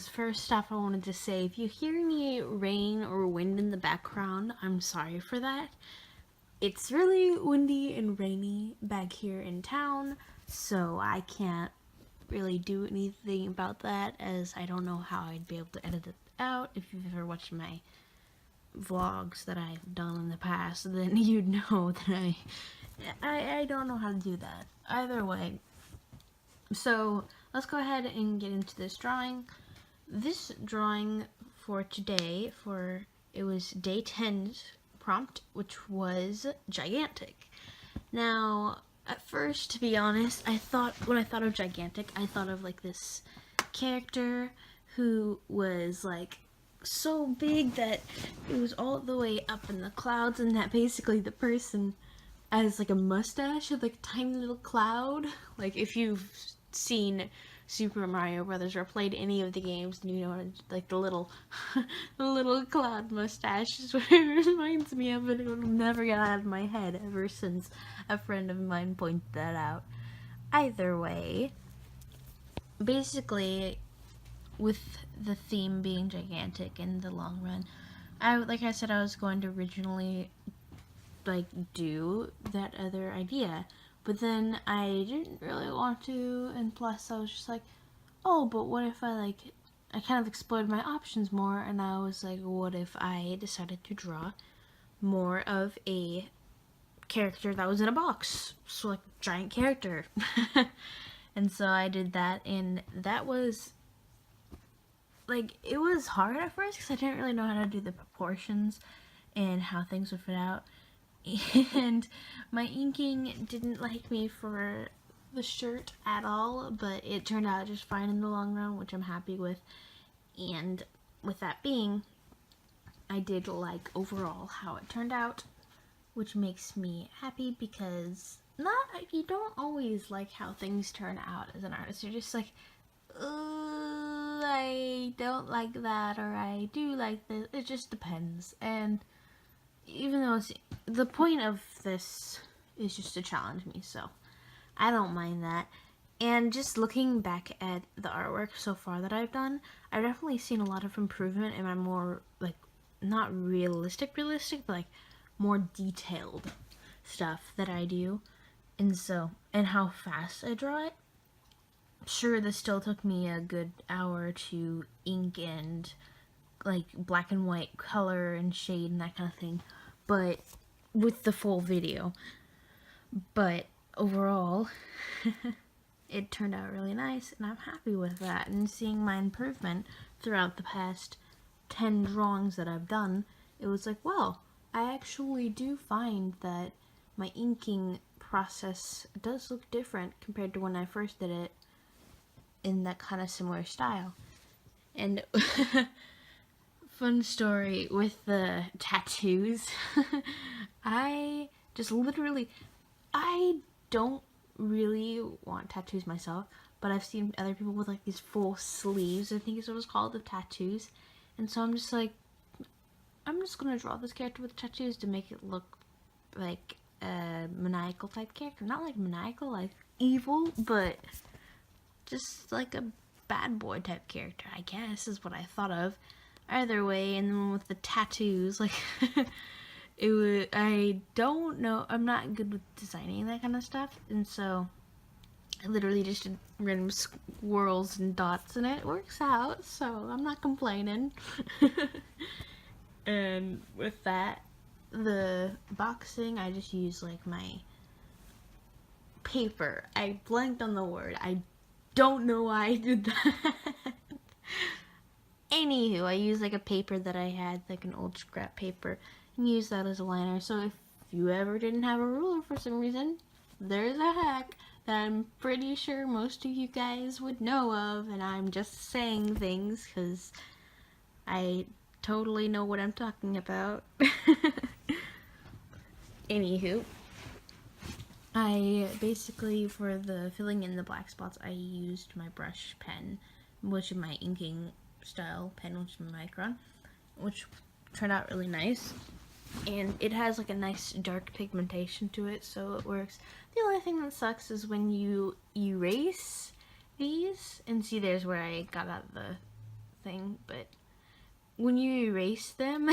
things. First off, I wanted to say if you hear any rain or wind in the background, I'm sorry for that. It's really windy and rainy back here in town, so I can't really do anything about that, as I don't know how I'd be able to edit it out. If you've ever watched my vlogs that I've done in the past, then you'd know that I don't know how to do that. Either way, so let's go ahead and get into this drawing. This drawing for today, it was day 10's prompt, which was gigantic. Now, at first, to be honest, when I thought of gigantic, I thought of like this character who was like so big that it was all the way up in the clouds, and that basically the person has like a mustache with like a tiny little cloud. Like if you've seen Super Mario Brothers or played any of the games, you know, like the little the little cloud mustache is what it reminds me of, and it'll never get out of my head ever since a friend of mine pointed that out. Either way, basically, with the theme being gigantic in the long run, like I said, I was going to originally like do that other idea, but then I didn't really want to, and plus I was just like, oh, but what if I kind of explored my options more, and I was like, what if I decided to draw more of a character that was in a box, so like giant character. And so I did that, and that was like, it was hard at first because I didn't really know how to do the proportions and how things would fit out. And my inking didn't like me for the shirt at all, but it turned out just fine in the long run, which I'm happy with. And with that being, I did like overall how it turned out, which makes me happy, because you don't always like how things turn out as an artist. You're just like, I don't like that, or I do like this. It just depends. And even though the point of this is just to challenge me, so I don't mind that. And just looking back at the artwork so far that I've done, I've definitely seen a lot of improvement in my more, like, not realistic, but like more detailed stuff that I do. And how fast I draw it. Sure, this still took me a good hour to ink and like black and white color and shade and that kind of thing, but with the full video. But overall, it turned out really nice, and I'm happy with that. And seeing my improvement throughout the past 10 drawings that I've done, it was like, well, I actually do find that my inking process does look different compared to when I first did it in that kind of similar style. And fun story with the tattoos. I don't really want tattoos myself, but I've seen other people with like these full sleeves, I think is what it's called, of tattoos. And so I'm just like, I'm just gonna draw this character with tattoos to make it look like a maniacal type character. Not like maniacal, like evil, but just like a bad boy type character, I guess, is what I thought of. Either way, and then with the tattoos, like, I don't know, I'm not good with designing that kind of stuff, and so I literally just did random swirls and dots, and it works out, so I'm not complaining. And with that, the boxing, I just use like my paper. I blanked on the word. I don't know why I did that. Anywho, I used like a paper that I had, like an old scrap paper, and used that as a liner. So if you ever didn't have a ruler for some reason, there's a hack that I'm pretty sure most of you guys would know of, and I'm just saying things because I totally know what I'm talking about. Anywho, I basically, for the filling in the black spots, I used my brush pen, which is my inking style pen, which is my Micron, which turned out really nice. And it has like a nice dark pigmentation to it, so it works. The only thing that sucks is when you erase these, and see, there's where I got out the thing, but when you erase them,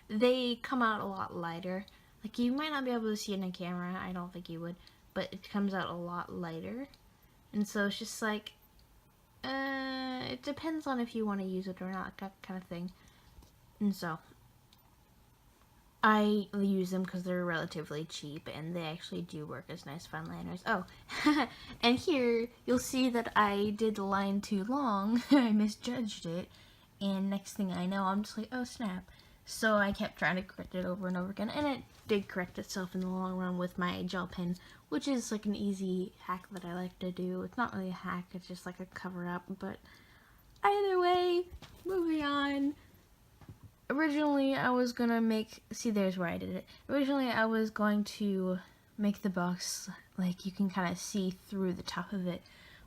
they come out a lot lighter. Like, you might not be able to see it in a camera, I don't think you would, but it comes out a lot lighter. And so it's just like, it depends on if you want to use it or not, that kind of thing. And so I use them because they're relatively cheap and they actually do work as nice fun liners. Oh, and here you'll see that I did the line too long. I misjudged it, and next thing I know, I'm just like, oh snap. So I kept trying to correct it over and over again, and it did correct itself in the long run with my gel pen, which is like an easy hack that I like to do. It's not really a hack, it's just like a cover up, but either way, moving on. Originally, I was gonna make, see, there's where I did it. Originally, I was going to make the box, like, you can kind of see through the top of it,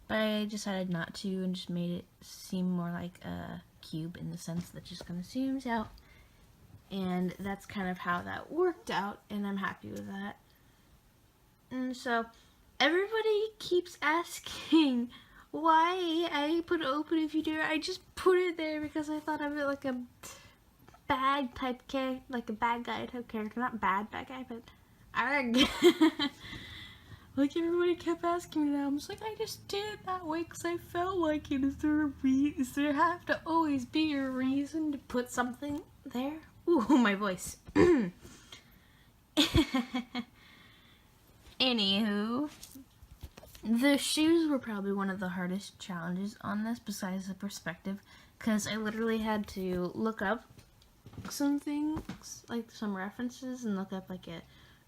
but I decided not to and just made it seem more like a cube in the sense that just kind of zooms out. And that's kind of how that worked out, and I'm happy with that. And so, everybody keeps asking why I put open if you dare. I just put it there because I thought of it like a bad type character, like a bad guy type character. Not bad guy, but arg. Like, everybody kept asking me that. I'm just like, I just did it that way because I felt like it. Is there have to always be a reason to put something there? Ooh, my voice. Anywho, the shoes were probably one of the hardest challenges on this besides the perspective, because I literally had to look up some things, like some references, and look up like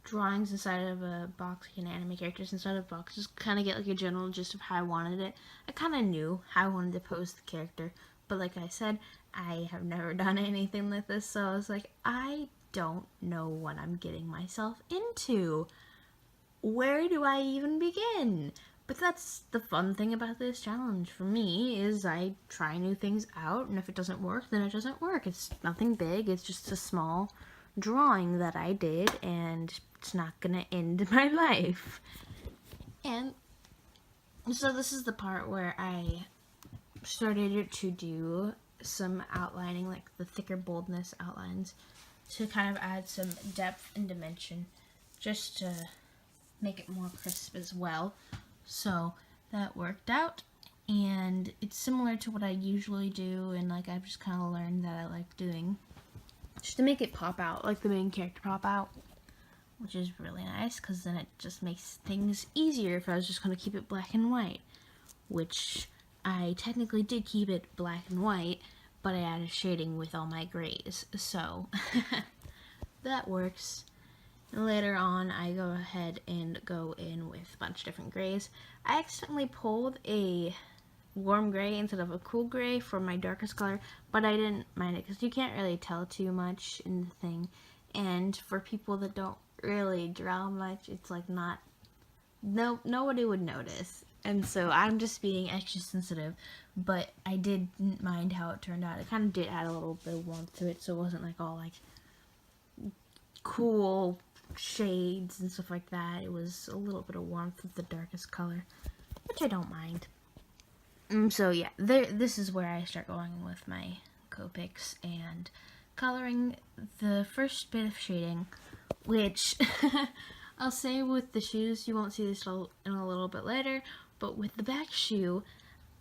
drawings inside of a box, like an anime characters inside of boxes, kind of get like a general gist of how I wanted it. I kind of knew how I wanted to pose the character, but like I said, I have never done anything like this, so I was like, I don't know what I'm getting myself into. Where do I even begin? But that's the fun thing about this challenge for me, is I try new things out, and if it doesn't work, then it doesn't work. It's nothing big, it's just a small drawing that I did, and it's not gonna end my life. And so this is the part where I started to do some outlining, like the thicker boldness outlines, to kind of add some depth and dimension, just to make it more crisp as well. So that worked out, and it's similar to what I usually do, and like I've just kind of learned that I like doing, just to make it pop out, like the main character pop out, which is really nice, because then it just makes things easier if I was just going to keep it black and white, which I technically did keep it black and white, but I added shading with all my grays, so that works. And later on, I go ahead and go in with a bunch of different grays. I accidentally pulled a warm gray instead of a cool gray for my darkest color, but I didn't mind it because you can't really tell too much in the thing. And for people that don't really draw much, it's like nobody would notice. And so I'm just being extra sensitive, but I didn't mind how it turned out. It kind of did add a little bit of warmth to it, so it wasn't like all like cool shades and stuff like that. It was a little bit of warmth with the darkest color, which I don't mind. So yeah, this is where I start going with my Copics and coloring the first bit of shading, which I'll say with the shoes, you won't see this in a little bit later, but with the back shoe,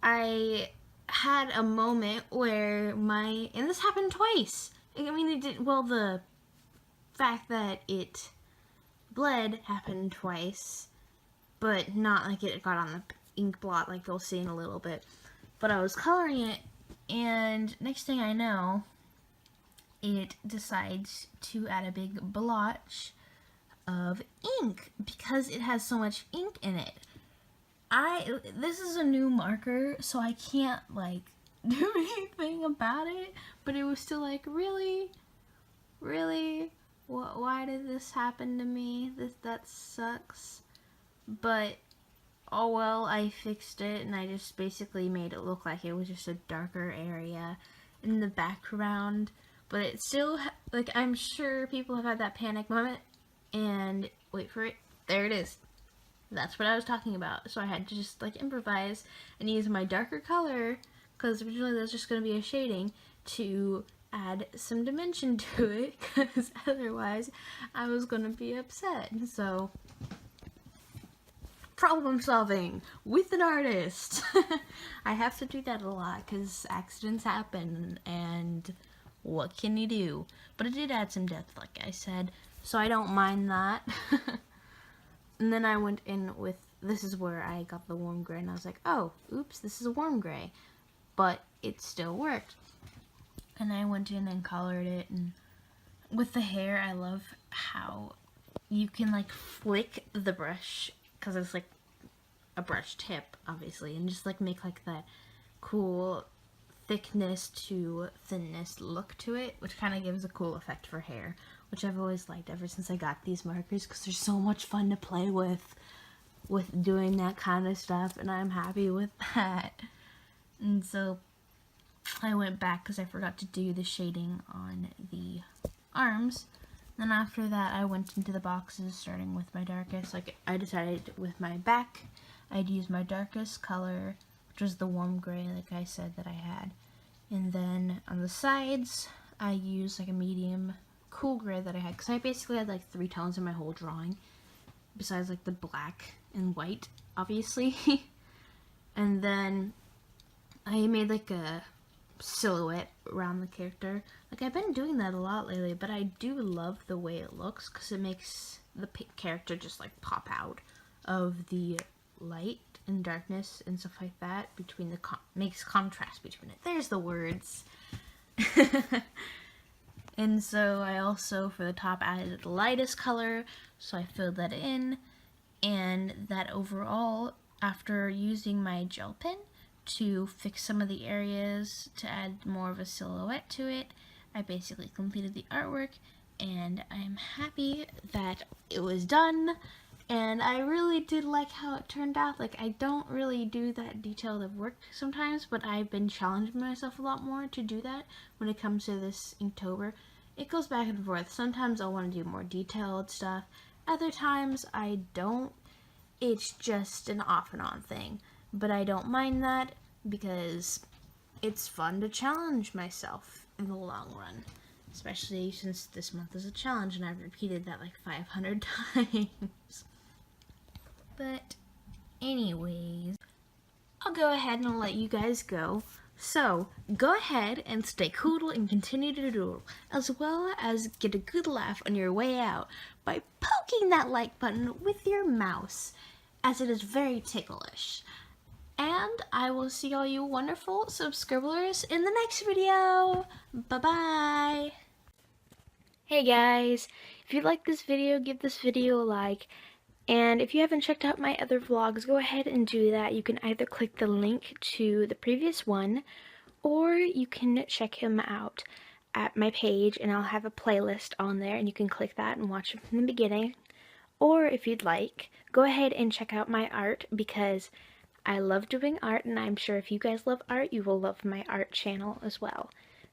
I had a moment where and this happened twice. I mean, it did, well, the fact that it bled happened twice, but not like it got on the ink blot like you'll see in a little bit. But I was coloring it, and next thing I know, it decides to add a big blotch of ink because it has so much ink in it. This is a new marker, so I can't like do anything about it, but it was still like, really? Why did this happen to me? That sucks. But oh well, I fixed it, and I just basically made it look like it was just a darker area in the background. But it still, like, I'm sure people have had that panic moment, and wait for it, there it is. That's what I was talking about. So I had to just like improvise and use my darker color because originally there's just going to be a shading to add some dimension to it, because otherwise I was going to be upset. So, problem solving with an artist. I have to do that a lot because accidents happen, and what can you do? But it did add some depth, like I said, so I don't mind that. And then I went in with, this is where I got the warm gray, and I was like, oh, oops, this is a warm gray. But it still worked. And I went in and colored it, and with the hair, I love how you can like flick the brush, because it's like a brush tip, obviously, and just like make like that cool thickness to thinness look to it, which kind of gives a cool effect for hair, which I've always liked ever since I got these markers, because they're so much fun to play with doing that kind of stuff, and I'm happy with that. And so I went back because I forgot to do the shading on the arms. Then after that I went into the boxes, starting with my darkest. Like, I decided with my back I'd use my darkest color, which was the warm gray, like I said that I had. And then on the sides I used like a medium cool gray that I had, because I basically had like 3 tones in my whole drawing, besides like the black and white, obviously. And then I made like a silhouette around the character. Like, I've been doing that a lot lately, but I do love the way it looks, because it makes the character just like pop out of the light and darkness and stuff like that, between the makes contrast between it. There's the words. And so I also, for the top, added the lightest color, so I filled that in. And that overall, after using my gel pen to fix some of the areas to add more of a silhouette to it, I basically completed the artwork, and I'm happy that it was done. And I really did like how it turned out. Like, I don't really do that detailed of work sometimes, but I've been challenging myself a lot more to do that when it comes to this Inktober. It goes back and forth. Sometimes I want to do more detailed stuff. Other times I don't. It's just an off and on thing. But I don't mind that, because it's fun to challenge myself in the long run. Especially since this month is a challenge, and I've repeated that like 500 times. But anyways, I'll go ahead and let you guys go. So, go ahead and stay cool and continue to doodle, as well as get a good laugh on your way out by poking that like button with your mouse, as it is very ticklish. And I will see all you wonderful subscribers in the next video. Bye-bye! Hey guys, if you like this video, give this video a like. And if you haven't checked out my other vlogs, go ahead and do that. You can either click the link to the previous one, or you can check him out at my page, and I'll have a playlist on there, and you can click that and watch it from the beginning. Or if you'd like, go ahead and check out my art, because I love doing art, and I'm sure if you guys love art, you will love my art channel as well.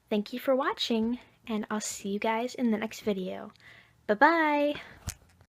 Thank you for watching, and I'll see you guys in the next video. Bye-bye!